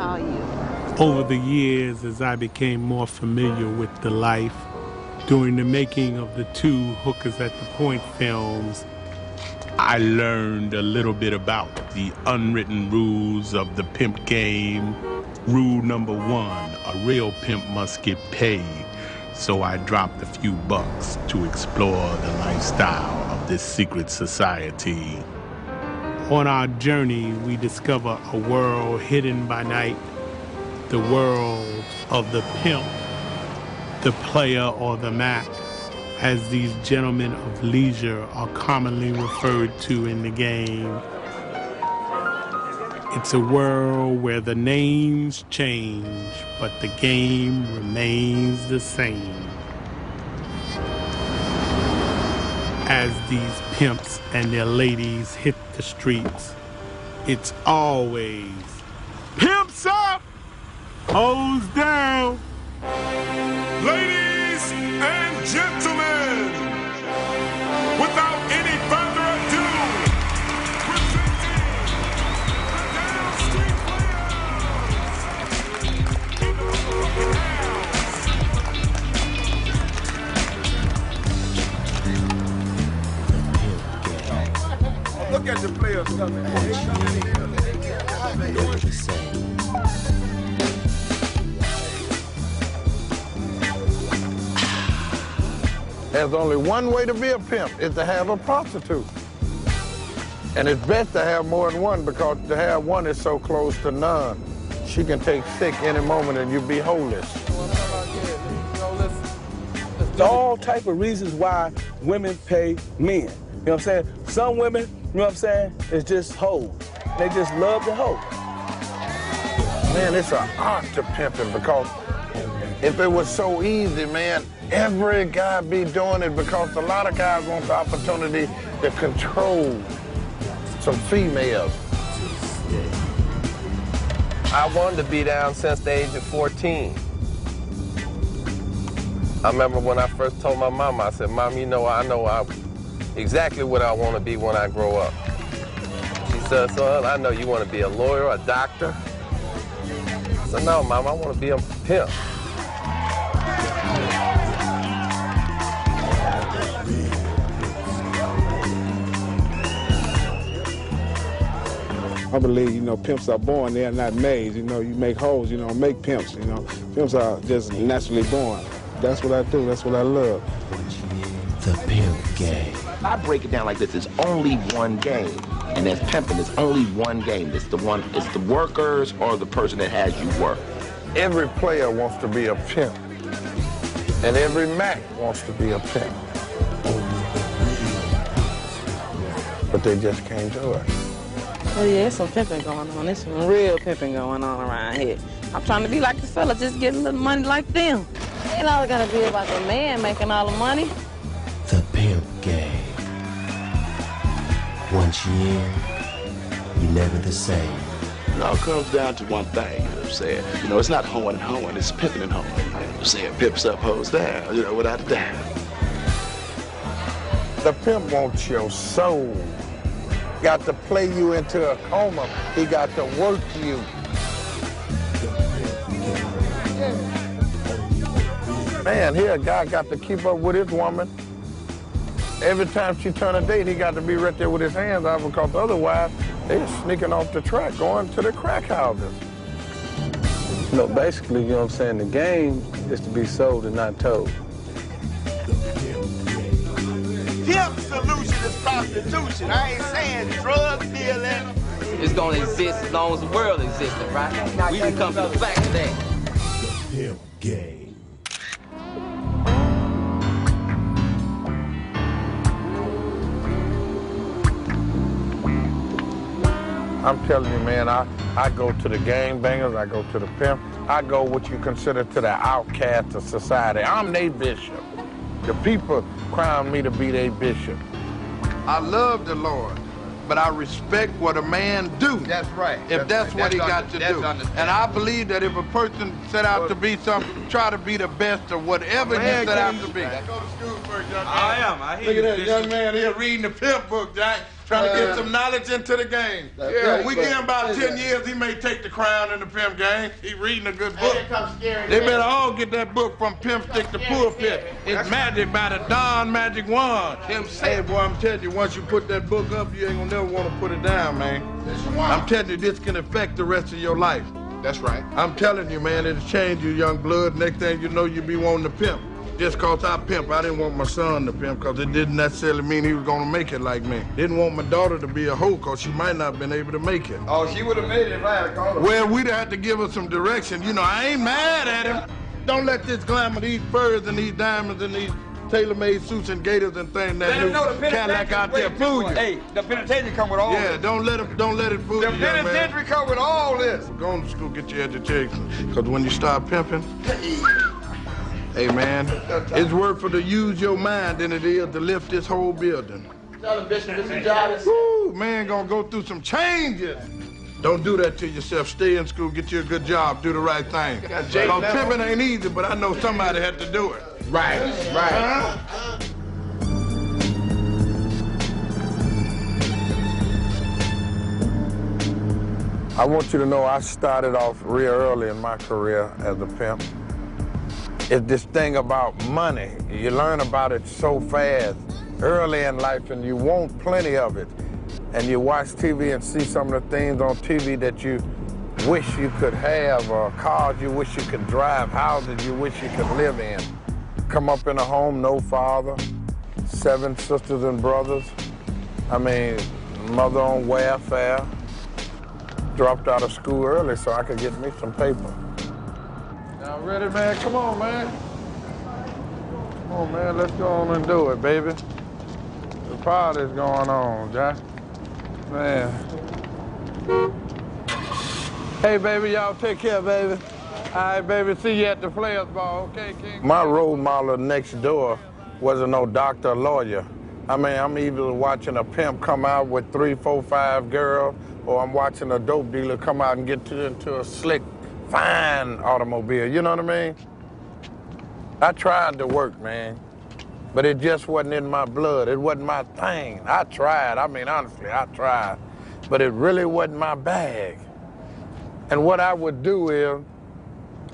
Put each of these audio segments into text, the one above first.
call you? Over the years, as I became more familiar with the life, during the making of the 2 Hookers at the Point films, I learned a little bit about the unwritten rules of the pimp game. Rule number 1, a real pimp must get paid. So I dropped a few bucks to explore the lifestyle of this secret society. On our journey, we discover a world hidden by night, the world of the pimp, the player or the Mac, as these gentlemen of leisure are commonly referred to in the game. It's a world where the names change, but the game remains the same. As these pimps and their ladies hit the streets, it's always pimps up, hoes down. Ladies and gentlemen, without any further ado, presenting the Down Street players. Look at the players coming. There's only one way to be a pimp, is to have a prostitute. And it's best to have more than one, because to have one is so close to none. She can take sick any moment and you be holeless. There's all type of reasons why women pay men. You know what I'm saying? Some women, you know what I'm saying, is just hoes. They just love the hoe. Man, it's an art to pimping, because if it was so easy, man, every guy be doing it, because a lot of guys want the opportunity to control some females. I wanted to be down since the age of 14. I remember when I first told my mama, I said, Mom, you know, I know exactly what I want to be when I grow up. She said, son, I know you want to be a lawyer, a doctor. I said, no, Mom, I want to be a pimp. I believe, you know, pimps are born, they are not made. You know, you make hoes, you don't make pimps, you know. Pimps are just naturally born. That's what I do, that's what I love. The pimp game. I break it down like this, it's only one game. And as pimping, it's only one game. It's the workers or the person that has you work. Every player wants to be a pimp. And every Mac wants to be a pimp. But they just can't do it. Oh yeah, there's some pimping going on. There's some real pimping going on around here. I'm trying to be like the fella, just get a little money like them. Ain't all gotta be about the man making all the money. The pimp game. Once you're in, you're never the same. It all comes down to one thing, you know what I'm saying? You know, it's not hoeing and hoeing, it's pimping and hoeing. You know what I'm saying? Pimps up, hoes down, you know, without a doubt. The pimp wants your soul. Got to play you into a coma. He got to work you. Man, here a guy got to keep up with his woman. Every time she turn a date, he got to be right there with his hands out, because otherwise they're sneaking off the track, going to the crack houses. You know, basically, you know what I'm saying, the game is to be sold and not told. Pimp solution is prostitution. I ain't saying drug dealing. It's gonna exist as long as the world exists, right? We can come to the fact of that. The pimp game. I'm telling you, man, I go to the gangbangers, I go to the pimp, I go what you consider to the outcast of society. I'm their bishop. The people crown me to be their bishop. I love the Lord, but I respect what a man do. That's right. If that's what he got to do. And I believe that if a person set out to be something, try to be the best of whatever he set out to be. Go to school first, young man. I am. I hear Look at that young man here reading the pimp book, Jack. Trying to get some knowledge into the game. Yeah, we give him about 10 years, he may take the crown in the pimp game. He reading a good book. They better all get that book from Pimp Stick to Pulpit. It's magic by the Don Magic Wand. Hey, boy, I'm telling you, once you put that book up, you ain't gonna never want to put it down, man. I'm telling you, this can affect the rest of your life. That's right. I'm telling you, man, it'll change you, young blood. Next thing you know, you'll be wanting to pimp. Just cause I pimp, I didn't want my son to pimp because it didn't necessarily mean he was gonna make it like me. Didn't want my daughter to be a hoe cause she might not have been able to make it. Oh, she would have made it if I had called her. Well, we'd have to give her some direction. You know, I ain't mad at him. Don't let this glamour, these furs and these diamonds and these tailor-made suits and gaiters and things that new Cadillac out there fool you. Hey, the penitentiary come with all this. Yeah, don't let it fool you, young man. The penitentiary come with all this. Go on to school, get your education. Because when you start pimping, hey, man, it's worth for to use your mind than it is to lift this whole building. Tell him, Bishop, Mr. Jarvis. Woo, man, gonna go through some changes. Don't do that to yourself. Stay in school, get you a good job, do the right thing. Because pimping ain't easy, but I know somebody had to do it. Right, right. I want you to know I started off real early in my career as a pimp. It's this thing about money. You learn about it so fast early in life and you want plenty of it. And you watch TV and see some of the things on TV that you wish you could have, or cars you wish you could drive, houses you wish you could live in. Come up in a home, no father, 7 sisters and brothers. I mean, mother on welfare. Dropped out of school early so I could get me some paper. Now ready, man? Come on, man. Come on, man. Let's go on and do it, baby. The party's going on, Jack. Man. Hey, baby, y'all take care, baby. All right, baby, see you at the Players Ball, okay, King? My role model next door wasn't no doctor or lawyer. I mean, I'm either watching a pimp come out with 3, 4, 5 girls, or I'm watching a dope dealer come out and get into a slick, fine automobile, you know what I mean? I tried to work, man, but it just wasn't in my blood. It wasn't my thing. I tried, I mean, honestly, I tried, but it really wasn't my bag. And what I would do is,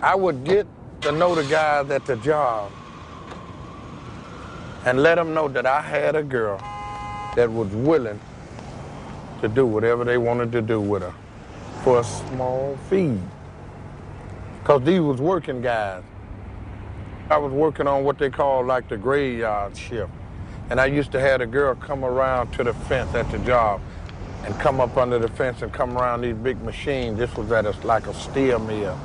I would get to know the guys at the job and let them know that I had a girl that was willing to do whatever they wanted to do with her for a small fee. Because these was working guys. I was working on what they call like the graveyard shift. And I used to have a girl come around to the fence at the job and come up under the fence and come around these big machines. This was at like a steel mill.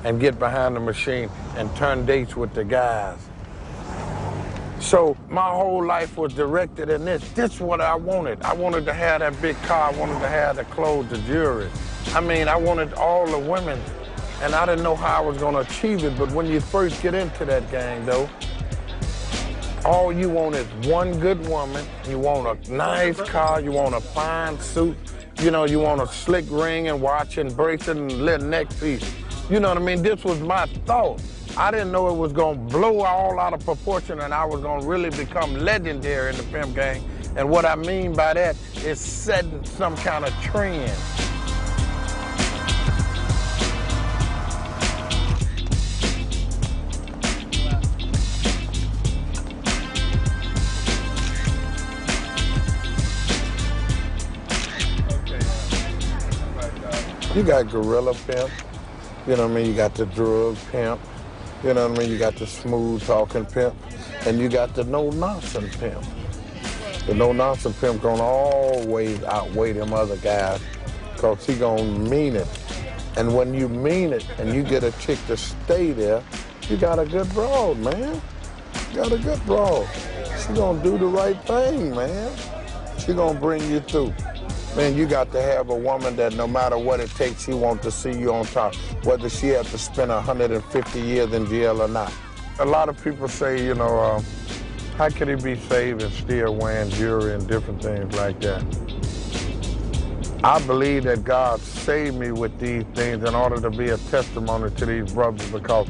And get behind the machine and turn dates with the guys. So my whole life was directed in this. This is what I wanted. I wanted to have that big car. I wanted to have the clothes, the jewelry. I mean, I wanted all the women, and I didn't know how I was going to achieve it. But when you first get into that gang, though, all you want is one good woman. You want a nice car. You want a fine suit. You know, you want a slick ring and watch and bracelet and little neck piece. You know what I mean? This was my thought. I didn't know it was gonna blow all out of proportion and I was gonna really become legendary in the pimp gang. And what I mean by that is setting some kind of trend. You got gorilla pimp. You know what I mean? You got the drug pimp. You know what I mean? You got the smooth talking pimp. And you got the no-nonsense pimp. The no-nonsense pimp gonna always outweigh them other guys because he gonna mean it. And when you mean it and you get a chick to stay there, you got a good broad, man. You got a good broad. She gonna do the right thing, man. She gonna bring you through. Man, you got to have a woman that no matter what it takes, she wants to see you on top, whether she has to spend 150 years in jail or not. A lot of people say, you know, how can he be saved and still wearing jewelry and different things like that? I believe that God saved me with these things in order to be a testimony to these brothers because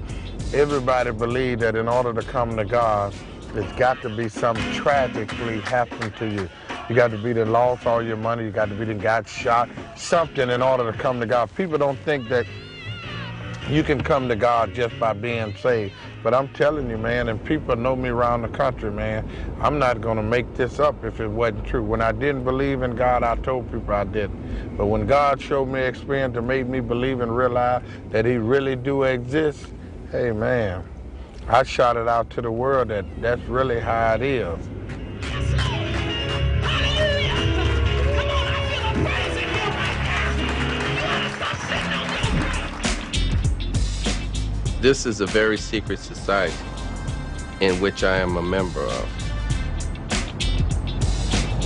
everybody believes that in order to come to God, there's got to be something tragically happen to you. You got to be that lost all your money. You got to be that got shot. Something in order to come to God. People don't think that you can come to God just by being saved. But I'm telling you, man, and people know me around the country, man, I'm not going to make this up if it wasn't true. When I didn't believe in God, I told people I didn't. But when God showed me experience and made me believe and realize that he really do exist, hey, man, I shot it out to the world that that's really how it is. This is a very secret society in which I am a member of.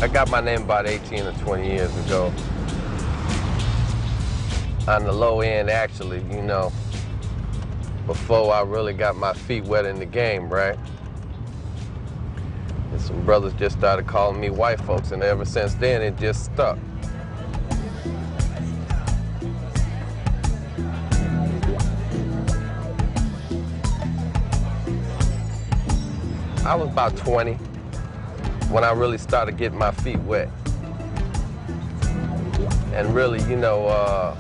I got my name about 18 or 20 years ago. On the low end, actually, you know, before I really got my feet wet in the game, right? And some brothers just started calling me white folks, and ever since then, it just stuck. I was about 20 when I really started getting my feet wet. And really, you know,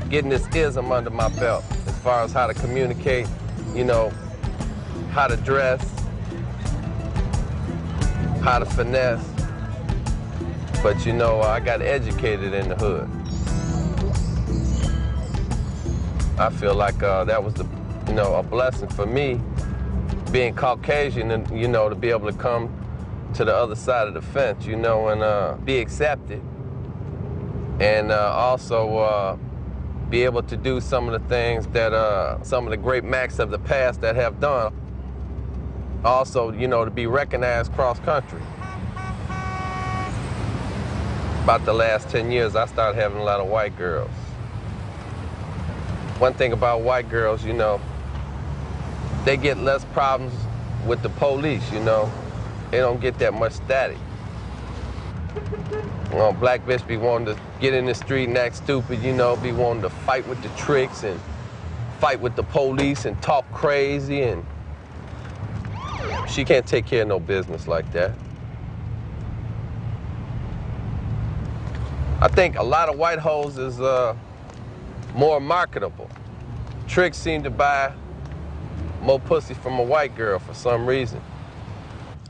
getting this ism under my belt as far as how to communicate, you know, how to dress, how to finesse. But, you know, I got educated in the hood. I feel like that was, you know, a blessing for me, being Caucasian, and, you know, to be able to come to the other side of the fence, you know, and be accepted. And also be able to do some of the things that some of the great Macs of the past that have done. Also, you know, to be recognized cross-country. About the last 10 years, I started having a lot of white girls. One thing about white girls, you know, they get less problems with the police, you know. They don't get that much static. You know, black bitch be wanting to get in the street and act stupid, you know, be wanting to fight with the tricks and fight with the police and talk crazy, and she can't take care of no business like that. I think a lot of white hoes is more marketable. Tricks seem to buy more pussy from a white girl for some reason.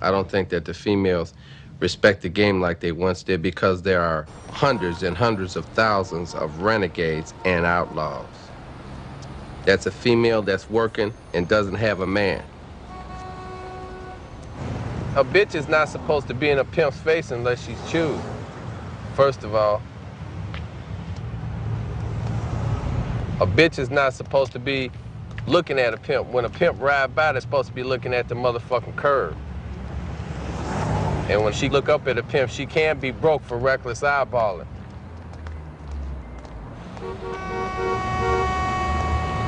I don't think that the females respect the game like they once did, because there are hundreds and hundreds of thousands of renegades and outlaws. That's a female that's working and doesn't have a man. A bitch is not supposed to be in a pimp's face unless she's chewed, first of all. A bitch is not supposed to be looking at a pimp. When a pimp ride by, they're supposed to be looking at the motherfucking curb. And when she look up at a pimp, she can be broke for reckless eyeballing.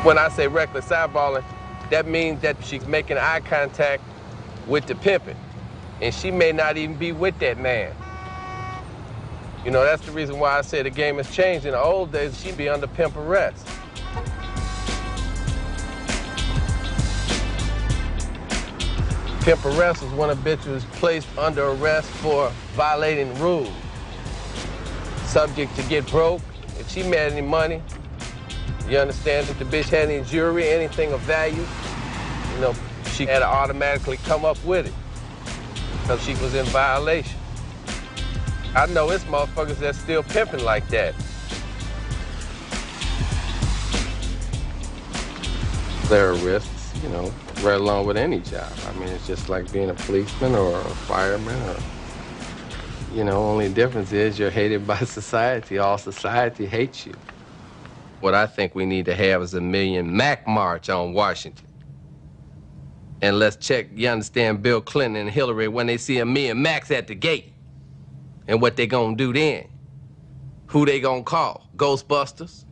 When I say reckless eyeballing, that means that she's making eye contact with the pimpin', and she may not even be with that man. You know, that's the reason why I say the game has changed. In the old days, she'd be under pimp arrest. Pimp arrest was when a bitch was placed under arrest for violating rules. Subject to get broke. If she made any money, you understand, if the bitch had any jewelry, anything of value, you know, she had to automatically come up with it because she was in violation. I know it's motherfuckers that's still pimping like that. There are risks, you know, right along with any job. I mean, it's just like being a policeman or a fireman, or, you know, only difference is you're hated by society. All society hates you. What I think we need to have is a million Mac march on Washington. And let's check, you understand, Bill Clinton and Hillary when they see a million Macs at the gate. And what they gonna do then? Who they gonna call? Ghostbusters?